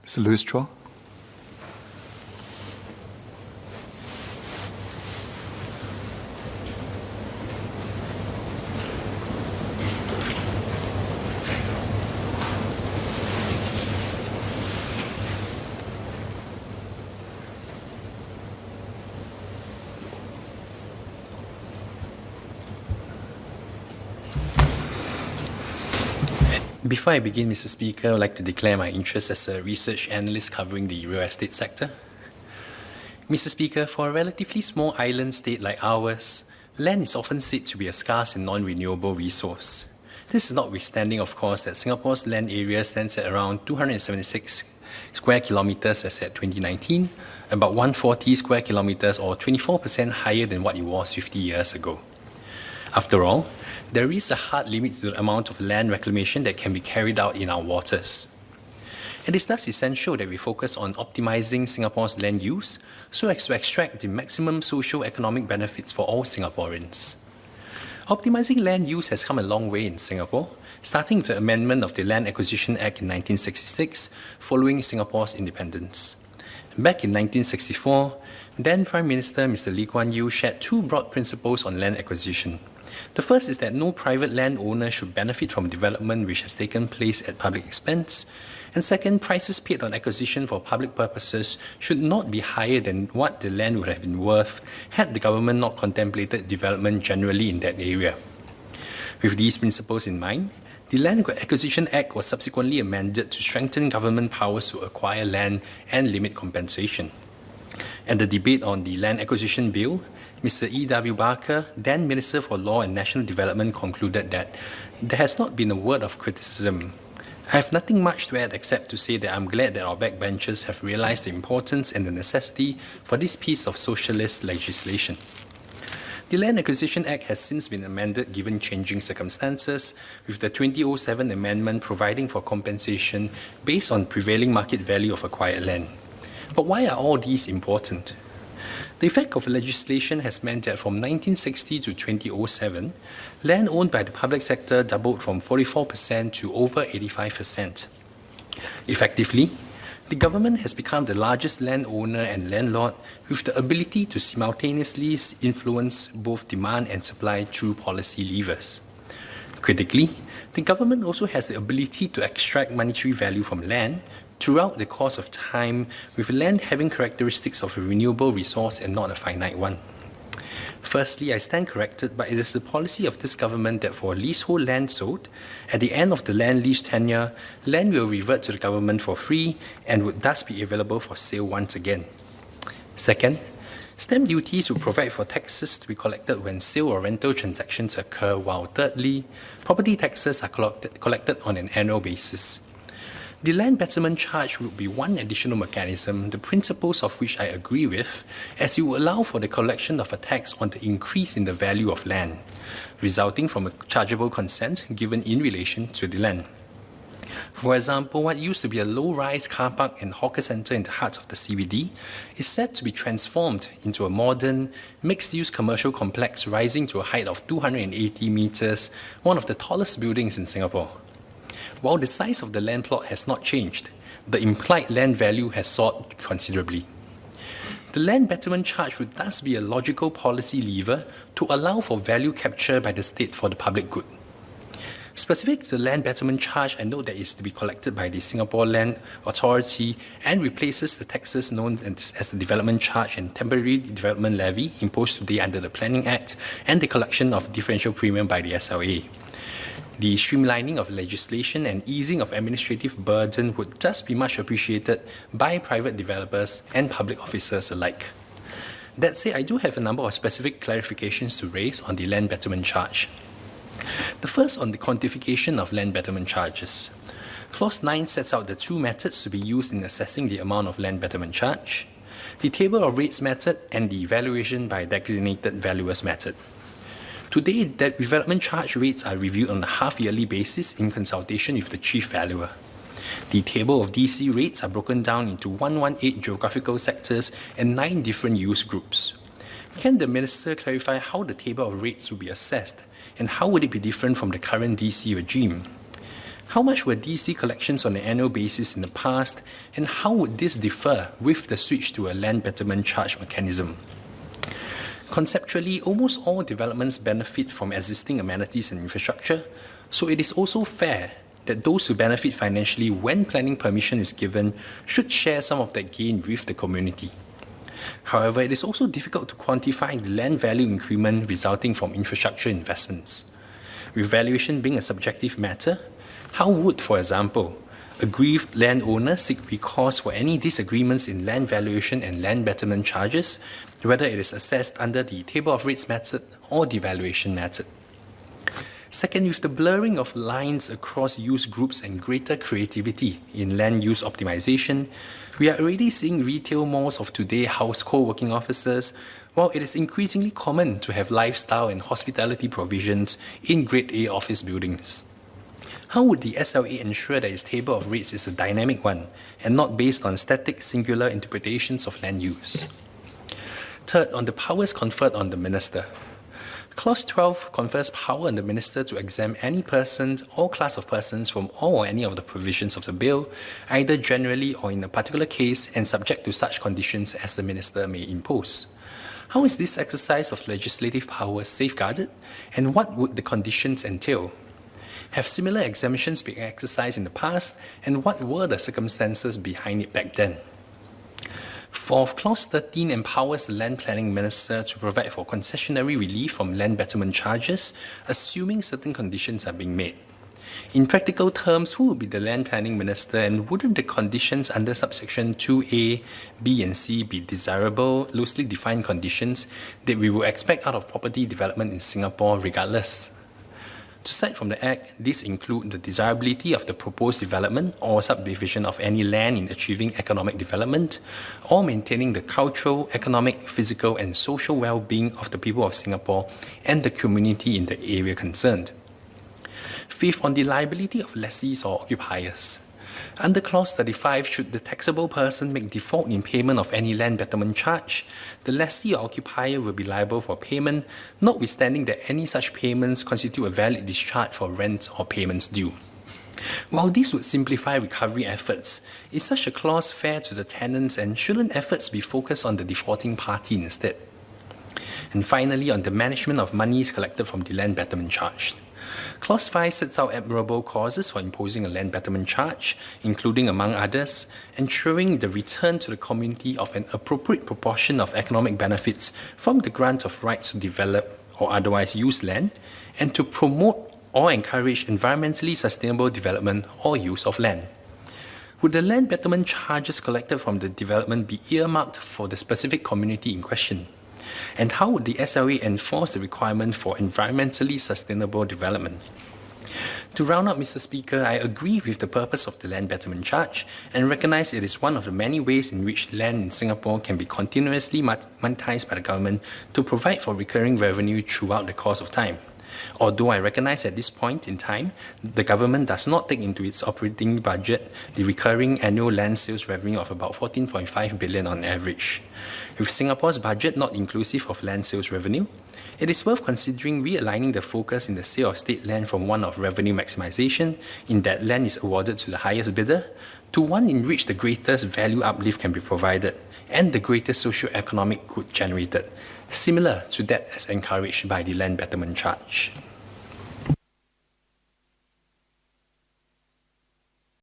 Mr. Louis Chua. Before I begin, Mr. Speaker, I would like to declare my interest as a research analyst covering the real estate sector. Mr. Speaker, for a relatively small island state like ours, land is often said to be a scarce and non-renewable resource. This is notwithstanding, of course, that Singapore's land area stands at around 276 square kilometres as at 2019, about 140 square kilometres or 24% higher than what it was 50 years ago. After all, there is a hard limit to the amount of land reclamation that can be carried out in our waters. It is thus essential that we focus on optimizing Singapore's land use so as to extract the maximum socio-economic benefits for all Singaporeans. Optimizing land use has come a long way in Singapore, starting with the amendment of the Land Acquisition Act in 1966 following Singapore's independence. Back in 1964, then Prime Minister Mr. Lee Kuan Yew shared two broad principles on land acquisition. The first is that no private landowner should benefit from development which has taken place at public expense. And second, prices paid on acquisition for public purposes should not be higher than what the land would have been worth had the government not contemplated development generally in that area. With these principles in mind, the Land Acquisition Act was subsequently amended to strengthen government powers to acquire land and limit compensation. At the debate on the Land Acquisition Bill, Mr. E.W. Barker, then Minister for Law and National Development, concluded that there has not been a word of criticism. I have nothing much to add except to say that I'm glad that our backbenchers have realised the importance and the necessity for this piece of socialist legislation. The Land Acquisition Act has since been amended given changing circumstances, with the 2007 amendment providing for compensation based on prevailing market value of acquired land. But why are all these important? The effect of legislation has meant that from 1960 to 2007, land owned by the public sector doubled from 44% to over 85%. Effectively, the government has become the largest landowner and landlord with the ability to simultaneously influence both demand and supply through policy levers. Critically, the government also has the ability to extract monetary value from land throughout the course of time, with land having characteristics of a renewable resource and not a finite one. Firstly, I stand corrected, but it is the policy of this government that for leasehold land sold, at the end of the land lease tenure, land will revert to the government for free and would thus be available for sale once again. Second, stamp duties will provide for taxes to be collected when sale or rental transactions occur, while thirdly, property taxes are collected on an annual basis. The land betterment charge would be one additional mechanism, the principles of which I agree with, as it will allow for the collection of a tax on the increase in the value of land, resulting from a chargeable consent given in relation to the land. For example, what used to be a low-rise car park and hawker centre in the heart of the CBD is set to be transformed into a modern, mixed-use commercial complex rising to a height of 280 metres, one of the tallest buildings in Singapore. While the size of the land plot has not changed, the implied land value has soared considerably. The land betterment charge would thus be a logical policy lever to allow for value capture by the state for the public good. Specific to the land betterment charge, I note that it is to be collected by the Singapore Land Authority and replaces the taxes known as the development charge and temporary development levy imposed today under the Planning Act and the collection of differential premium by the SLA. The streamlining of legislation and easing of administrative burden would thus be much appreciated by private developers and public officers alike. That said, I do have a number of specific clarifications to raise on the land betterment charge. The first on the quantification of land betterment charges. Clause 9 sets out the two methods to be used in assessing the amount of land betterment charge: the table of rates method and the valuation by designated valuers method. Today, that development charge rates are reviewed on a half-yearly basis in consultation with the Chief Valuer. The table of DC rates are broken down into 118 geographical sectors and 9 different use groups. Can the Minister clarify how the table of rates will be assessed and how would it be different from the current DC regime? How much were DC collections on an annual basis in the past, and how would this differ with the switch to a land betterment charge mechanism? Conceptually, almost all developments benefit from existing amenities and infrastructure, so it is also fair that those who benefit financially when planning permission is given should share some of that gain with the community. However, it is also difficult to quantify the land value increment resulting from infrastructure investments. With valuation being a subjective matter, how would, for example, aggrieved landowner seek recourse for any disagreements in land valuation and land betterment charges, whether it is assessed under the table of rates method or the valuation method? Second, with the blurring of lines across use groups and greater creativity in land use optimization, we are already seeing retail malls of today house co-working offices, while it is increasingly common to have lifestyle and hospitality provisions in Grade A office buildings. How would the SLA ensure that its table of rates is a dynamic one and not based on static singular interpretations of land use? Third, on the powers conferred on the minister. Clause 12 confers power on the minister to exempt any person or class of persons from all or any of the provisions of the bill, either generally or in a particular case, and subject to such conditions as the minister may impose. How is this exercise of legislative power safeguarded, and what would the conditions entail? Have similar exemptions been exercised in the past, and what were the circumstances behind it back then? Fourth, Clause 13 empowers the land planning minister to provide for concessionary relief from land betterment charges, assuming certain conditions are being met. In practical terms, who would be the land planning minister, and wouldn't the conditions under subsection 2A, B and C be desirable, loosely defined conditions that we would expect out of property development in Singapore regardless? To cite from the Act, these include the desirability of the proposed development or subdivision of any land in achieving economic development, or maintaining the cultural, economic, physical and social well-being of the people of Singapore and the community in the area concerned. Fifth, on the liability of lessees or occupiers. Under Clause 35, should the taxable person make default in payment of any land betterment charge, the lessee or occupier will be liable for payment, notwithstanding that any such payments constitute a valid discharge for rent or payments due. While this would simplify recovery efforts, is such a clause fair to the tenants, and shouldn't efforts be focused on the defaulting party instead? And finally, on the management of monies collected from the land betterment charge. Clause 5 sets out admirable causes for imposing a land betterment charge, including, among others, ensuring the return to the community of an appropriate proportion of economic benefits from the grant of rights to develop or otherwise use land, and to promote or encourage environmentally sustainable development or use of land. Would the land betterment charges collected from the development be earmarked for the specific community in question? And how would the SLA enforce the requirement for environmentally sustainable development? To round up, Mr. Speaker, I agree with the purpose of the land betterment charge and recognise it is one of the many ways in which land in Singapore can be continuously monetized by the government to provide for recurring revenue throughout the course of time. Although I recognise at this point in time, the government does not take into its operating budget the recurring annual land sales revenue of about 14.5 billion on average. With Singapore's budget not inclusive of land sales revenue, it is worth considering realigning the focus in the sale of state land from one of revenue maximisation, in that land is awarded to the highest bidder, to one in which the greatest value uplift can be provided and the greatest socio-economic good generated, similar to that as encouraged by the land betterment charge.